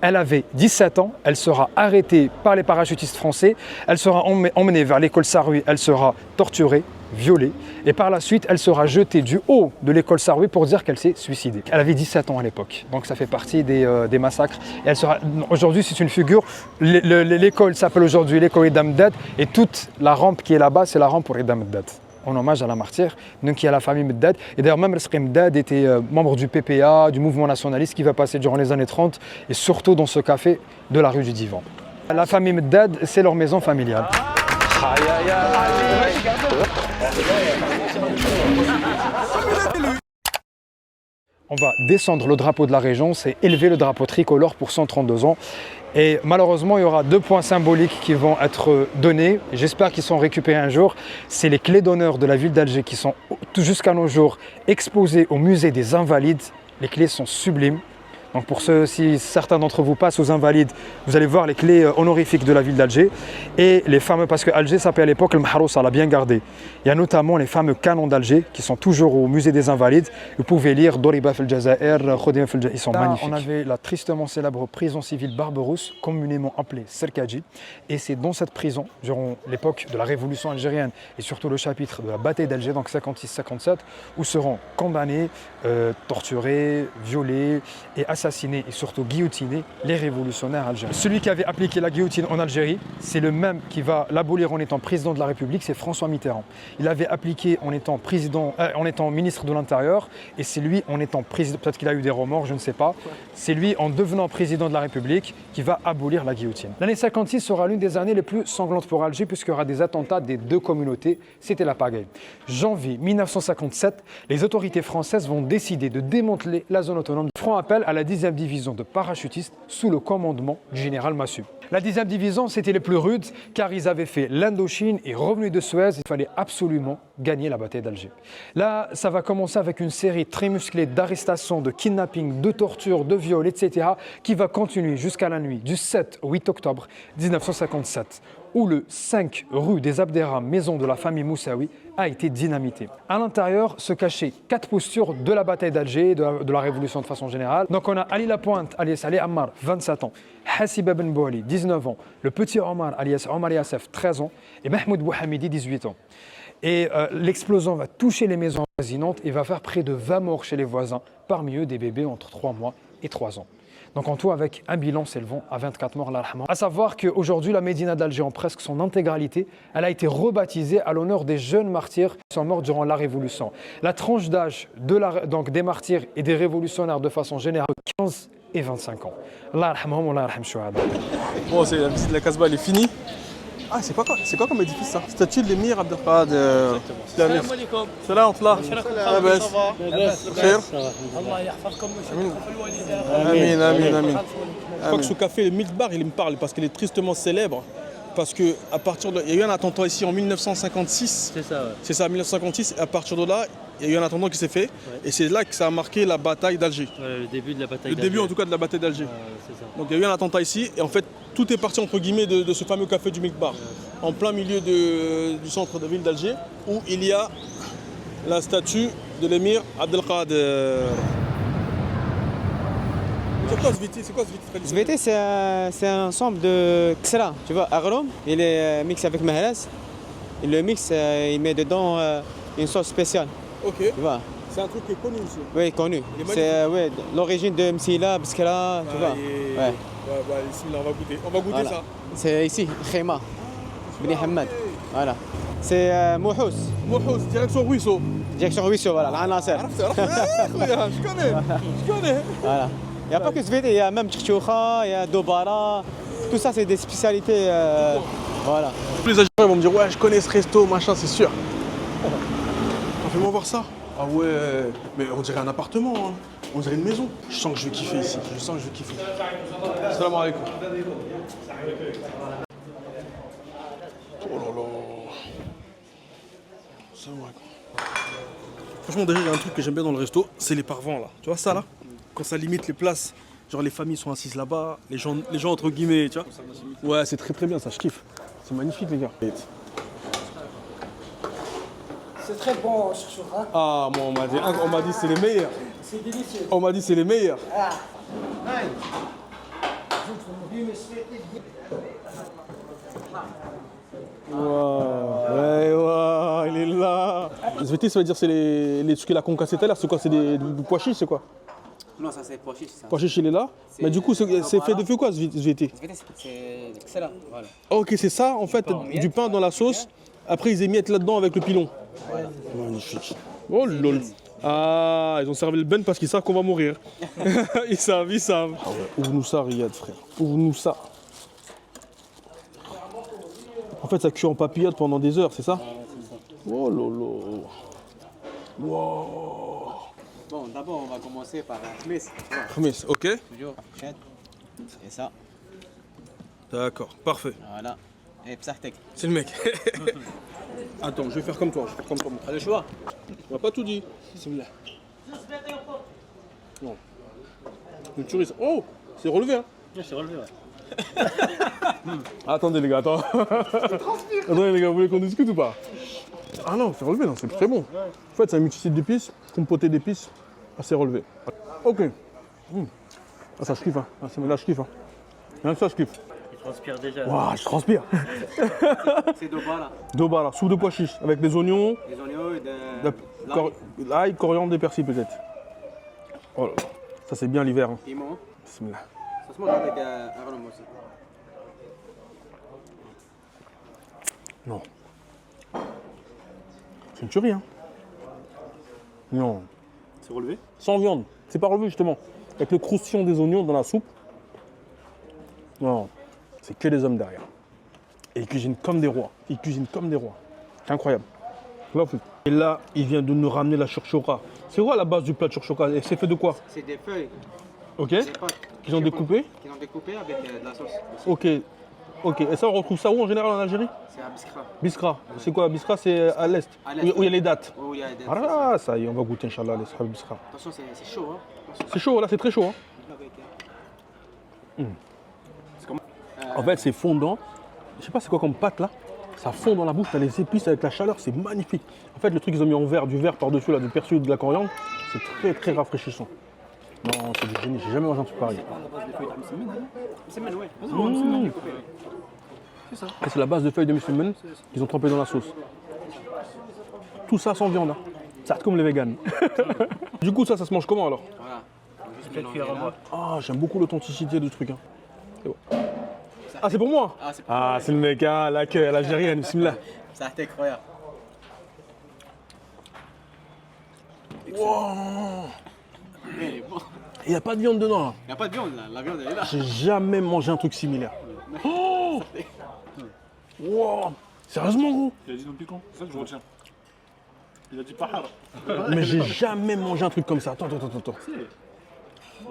Elle avait 17 ans, elle sera arrêtée par les parachutistes français, elle sera emmenée vers l'école Saarlouis, elle sera torturée, violée et par la suite elle sera jetée du haut de l'école Saarlouis pour dire qu'elle s'est suicidée. Elle avait 17 ans à l'époque, donc ça fait partie des massacres. Et elle sera, aujourd'hui c'est une figure, l'école s'appelle aujourd'hui l'école Ida Meddad et toute la rampe qui est là-bas c'est la rampe pour Ida Meddad. En hommage à la martyre, donc qui est à la famille Meddad. Et d'ailleurs, même Rizqi Meddad était membre du PPA, du mouvement nationaliste qui va passer durant les années 30 et surtout dans ce café de la rue du Divan. La famille Meddad, c'est leur maison familiale. On va descendre le drapeau de la région, c'est élever le drapeau tricolore pour 132 ans. Et malheureusement, il y aura 2 points symboliques qui vont être donnés. J'espère qu'ils seront récupérés un jour. C'est les clés d'honneur de la ville d'Alger qui sont jusqu'à nos jours exposées au musée des Invalides. Les clés sont sublimes. Donc pour ceux, si certains d'entre vous passent aux Invalides, vous allez voir les clés honorifiques de la ville d'Alger. Et les fameux, parce que Alger s'appelait à l'époque le Mahrous, ça l'a bien gardé. Il y a notamment les fameux canons d'Alger qui sont toujours au musée des Invalides. Vous pouvez lire Doriba fil Jazair, Khodim fil Jazair, ils sont magnifiques. On avait la tristement célèbre prison civile Barberousse, communément appelée Serkadji. Et c'est dans cette prison, durant l'époque de la révolution algérienne et surtout le chapitre de la bataille d'Alger, donc 56-57, où seront condamnés, torturés, violés et assassinés et surtout guillotinés les révolutionnaires algériens. Celui qui avait appliqué la guillotine en Algérie, c'est le même qui va l'abolir en étant président de la République, c'est François Mitterrand. Il avait appliqué en étant ministre de l'Intérieur et c'est lui en étant président, peut-être qu'il a eu des remords, je ne sais pas, c'est lui en devenant président de la République qui va abolir la guillotine. L'année 56 sera l'une des années les plus sanglantes pour Alger puisqu'il y aura des attentats des 2 communautés, c'était la pagaille. Janvier 1957, les autorités françaises vont décider de démanteler la zone autonome. Feront appel à la 10e division de parachutistes sous le commandement du général Massu. La 10e division, c'était les plus rudes car ils avaient fait l'Indochine et revenus de Suez. Il fallait absolument gagner la bataille d'Alger. Là, ça va commencer avec une série très musclée d'arrestations, de kidnappings, de tortures, de viols, etc. qui va continuer jusqu'à la nuit du 7 au 8 octobre 1957 où le 5 rue des Abderrahmans, maison de la famille Moussaoui, a été dynamité. À l'intérieur se cachaient 4 postures de la bataille d'Alger, de la révolution de façon générale. Donc on a Ali Lapointe, alias Ali Ammar, 27 ans, Hassiba Ben Bouali, 19 ans, le petit Omar, alias Omar Yassef, 13 ans, et Mahmoud Bouhamidi, 18 ans. Et l'explosion va toucher les maisons voisinantes et va faire près de 20 morts chez les voisins, parmi eux des bébés entre 3 mois et 3 ans. Donc en tout, avec un bilan s'élevant à 24 morts, l'arhama. À savoir qu'aujourd'hui, la Médina d'Alger, en presque son intégralité, elle a été rebaptisée à l'honneur des jeunes martyrs qui sont morts durant la Révolution. La tranche d'âge donc des martyrs et des révolutionnaires de façon générale, 15 et 25 ans. Allah yarhamhum, Allah yarham shuhada. Bon, la visite de la Casbah, elle est finie. Ah, c'est quoi comme édifice ça? Statue de l'émir Abdelkad. Salam alaikum. Salam alaikum. Je crois que ce café, le Milk Bar, il me parle parce qu'il est tristement célèbre. Parce qu'il y a eu un attentat ici en 1956. C'est ça, ouais. C'est ça, 1956. Et à partir de là, il y a eu un attentat qui s'est fait. Ouais. Et c'est là que ça a marqué la bataille d'Alger. Ouais, le début de la bataille d'Alger. Le début en tout cas de la bataille d'Alger. C'est ça. Donc il y a eu un attentat ici. Et en fait, tout est parti entre guillemets de ce fameux café du Milk Bar. En plein milieu du centre de ville d'Alger. Où il y a la statue de l'émir Abdelkader. C'est quoi ce VT? Ce VT, c'est un ensemble de ksra, tu vois, agrom, il est mixé avec mahras. Et le mix, il met dedans une sauce spéciale. Ok. Tu vois. C'est un truc qui est connu aussi. Oui, connu. C'est l'origine de Msila, Bskara, tu vois. Ouais. Ici, là, on va goûter voilà. ça. C'est ici, Khema, Bni Hamad. Voilà. C'est Mouhous. Mouhous, direction Ruisseau. Direction Ruisseau, voilà, l'Anasser. Je connais. Voilà. Il n'y a pas que ce VT, il y a même Tchoucha, il y a Dobara. Tout ça, c'est des spécialités. Voilà. Tous les Algériens vont me dire, ouais, je connais ce resto, machin, c'est sûr. Fais-moi voir ça. Ah ouais, mais on dirait un appartement, hein. On dirait une maison. Je sens que je vais kiffer ici. Salam alaikum. Oh là là. Salam alaikum. Franchement, déjà, il y a un truc que j'aime bien dans le resto, c'est les parevents là. Tu vois ça là? Quand ça limite les places, genre les familles sont assises là-bas, les gens entre guillemets, tu vois. Ouais, c'est très bien ça, je kiffe. C'est magnifique les gars. C'est très bon, chouchoura. Ah, moi on m'a dit c'est les meilleurs. C'est délicieux. On m'a dit c'est les meilleurs. Ah. Ouais, il est là. SVT, ça veut dire c'est ce qu'il a concassé tout à l'heure. C'est quoi? C'est du pois chiche, c'est quoi? Non, ça c'est pois chiche. Ça. Pois chiche, il est là. Mais du coup, c'est fait de feu quoi, SVT? C'est excellent. Voilà. Ok, c'est ça, en fait, du pain dans la sauce. Après, ils émiettent là-dedans avec le pilon. Voilà. Magnifique. Oh lol. Ah, ils ont servi le ben parce qu'ils savent qu'on va mourir. Ils savent. Ah ouais. Ouvre-nous ça, Riyad, frère. Ouvre-nous ça. En fait, ça cuit en papillote pendant des heures, c'est ça? Oh lolo. Wow. Bon, d'abord, on va commencer par la khmis. Khmis, ok. Toujours, fourchette. Et ça. D'accord, parfait. Voilà. Et psartek. C'est le mec. Attends, je vais faire comme toi. T'as le choix. On n'a pas tout dit. Bismillah. Non. Une tuerie. Oh, c'est relevé, hein? C'est relevé, ouais. Attendez, les gars, attends. Attendez, les gars, vous voulez qu'on discute ou pas? Ah non, c'est relevé, non, c'est très bon. En fait, c'est un multicide d'épices, compoté d'épices, assez relevé. Ok. Ah, ça, je kiffe, hein. Ah, là, je kiffe, hein. Même ça, je kiffe. Il transpire déjà. Waouh, je transpire. C'est doba là. Doba, là, soupe de pois chiches, avec des oignons, Les oignons et de l'ail, coriandre et persil, peut-être. Oh là là. Ça, c'est bien l'hiver, hein. piment. Bismillah. Ça se mange avec un rhum aussi. Non. C'est une tuerie, hein. Non. C'est relevé? Sans viande. C'est pas relevé, justement. Avec le croustillant des oignons dans la soupe. Non. C'est que des hommes derrière. Et ils cuisinent comme des rois. C'est incroyable. Là, et là, il vient de nous ramener la churchora. C'est quoi la base du plat de churchora? Et c'est fait de quoi? C'est des feuilles. Ok. Des pâtes. Qu'ils ont découpé. Qu'ils ont découpé avec de la sauce. Ok. Ok. Et ça, on retrouve ça où en général en Algérie? C'est à Biskra. Biskra. C'est quoi? Biskra, c'est à l'est. À l'est. Où il y a les dates. Oh, il y a des. Ah, ça y est, on va goûter, Inch'Allah, les sahab Biskra. Attention, c'est chaud, hein. Attention. C'est chaud, là, c'est très chaud, hein. En fait, c'est fondant. Je sais pas c'est quoi comme pâte là. Ça fond dans la bouche, t'as les épices avec la chaleur, c'est magnifique. En fait, le truc qu'ils ont mis en verre, du verre par-dessus, là, du persil ou de la coriandre, c'est très très rafraîchissant. Non, c'est du génie, j'ai jamais mangé un truc pareil. Et c'est la base de feuilles de musulmane qu'ils ont trempé dans la sauce. Tout ça sans viande, hein. Ça comme les véganes. Du coup, ça se mange comment alors? Voilà. Juste Peut-être mélanger cuire à là. moi. Ah, j'aime beaucoup l'authenticité du truc. Hein. C'est bon. Ah, c'est pour moi? Ah, c'est pour Ah, c'est le mec, hein, l'accueil à l'algérienne, bismillah. Psartek, regarde. Wow. Il est bon. Il n'y a pas de viande dedans. Hein. Il n'y a pas de viande là. La viande elle est là. J'ai jamais mangé un truc similaire. Oh. Wow. Sérieusement, gros? Il a dit non piquant, c'est ça que je retiens. Il a dit pahar. Mais j'ai jamais mangé un truc comme ça. Attends. La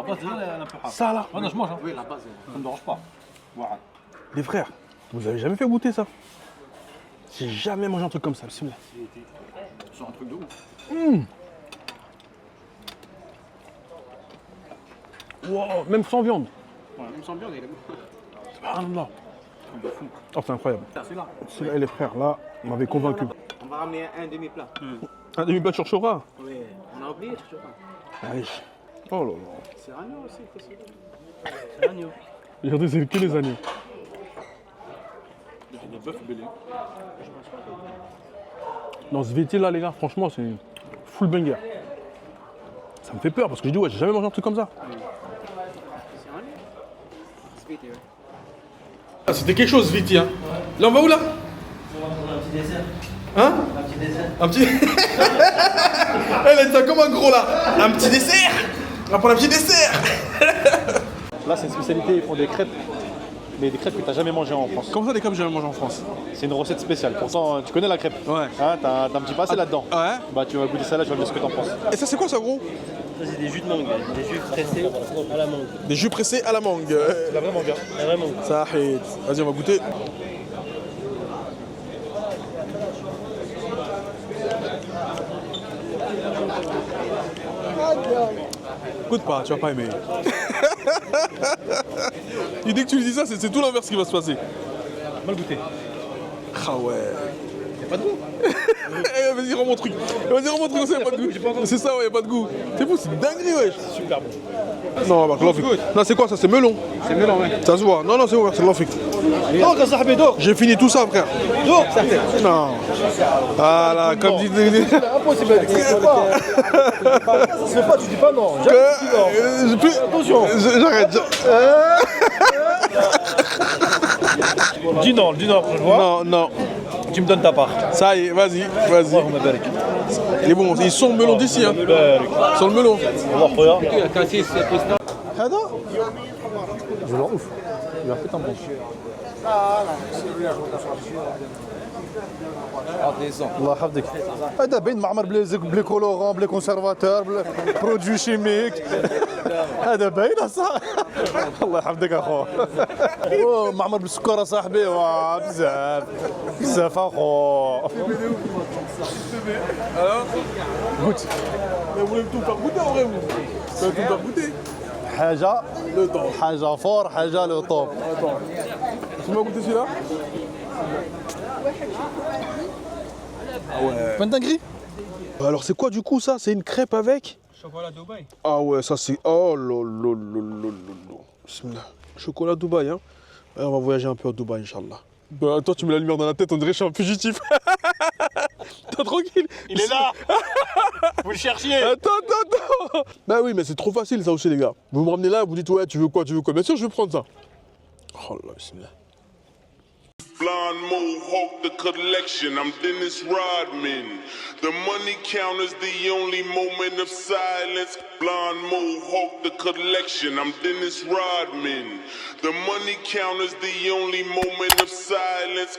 base déjà, elle a pahar. Ça là, Ouais, non, je mange, hein. Oui, la base. Ça me dérange pas. Voilà. les frères, vous avez jamais fait goûter ça? J'ai jamais mangé un truc comme ça, bismillah. C'est un truc de ouf. Wow, même sans viande. Même sans viande, il est bon. Subhanallah. Oh, c'est incroyable. C'est là. Celui-là et les frères, là, on m'avait convaincu. On va ramener un demi-plat. Un demi-plat de chorchora. Oui, on a oublié, je crois. Allez. Oh là là. C'est agneau aussi, qu'est-ce que c'est? C'est l'agneau. Regardez, c'est que les agneaux. Il y a des bœufs belés. Dans ce vétier là, les gars, franchement, c'est full banger. Ça me fait peur parce que je dis, ouais, j'ai jamais mangé un truc comme ça. C'est agneau. C'est vite, ouais. Ah, c'était quelque chose, Viti, hein. Là, on va où, là? On va prendre un petit dessert. Hein? Un petit dessert. Un petit... Elle a dit ça comme un gros, là. Un petit dessert. On va prendre un petit dessert. Là, c'est une spécialité, ils font des crêpes, mais des crêpes que tu n'as jamais mangées en France. Comment ça, des crêpes que j'ai jamais mangé en France? C'est une recette spéciale. Pourtant, tu connais la crêpe. Ouais. Hein, t'as un petit passé là-dedans. Ouais. Bah, tu vas goûter ça là, tu vas me dire ce que t'en penses. Et ça, c'est quoi, ça, gros? Ça, c'est des jus de mangue, des jus pressés à la mangue. Des jus pressés à la mangue. C'est vraiment bien. Ah, vraiment. Ça, vas-y, on va goûter. Goûte pas, tu vas pas aimer. Il dit que tu lui dis ça, c'est tout l'inverse qui va se passer. Mal goûté. Ah ouais. Y'a pas de goût. Vas-y, rends mon truc. Vas-y, rends mon truc, ça, y a pas de goût. C'est ça, ouais, y a pas de goût. C'est fou, c'est une dinguerie, wesh. Super bon. Non, bah, l'Afrique. Non, c'est quoi ça? C'est melon. C'est melon, ouais. Ça se voit. Non, non, c'est ouvert, c'est l'Afrique. Donc, à Sahbi, donc. J'ai fini tout ça, frère. Donc, ça Non. Voilà, comme dit. impossible avec ça. Ça se fait pas, tu dis pas non. Attention. J'arrête. Dis non, je vois. Non, non. Tu me donnes ta part. Ça y est, vas-y, vas-y. Il est bon, ils sont le melon d'ici, hein. Ils sont le melon. هذا جولون اوف il a fait un bon الله يحفظك هذا باين معمر بلي كولورون بلي كونسيرفاتور بلي برودوي شيميك هذا باين صح الله يحفظك اخو معمر بالسكر صاحبي بزاف بزاف اخو Goûte. Mais vous voulez tout faire goûter en vrai, vous? Vous voulez tout faire goûter? حاجه Le temps. حاجه فور حاجه لو طوب Attends. Tu m'as goûté celui-là? Ah ouais. فين dinguerie Alors c'est quoi du coup ça? C'est une crêpe avec? Chocolat Dubaï. Ah ouais, ça c'est... Oh lolo. Bismillah. Chocolat Dubaï, hein. Ouais, on va voyager un peu à Dubaï, Inch'Allah. Bah toi tu mets la lumière dans la tête, on dirait que je suis un fugitif. T'es tranquille. il est là vous le cherchiez Attends. Bah oui, mais c'est trop facile ça aussi les gars. Vous me ramenez là, vous dites ouais, tu veux quoi? Bien sûr, je vais prendre ça. Oh là, bismillah. Blonde Mohawk, the collection. I'm Dennis Rodman. The money counter's the only moment of silence. Blonde Mohawk, the collection. I'm Dennis Rodman. The money counter's the only moment of silence.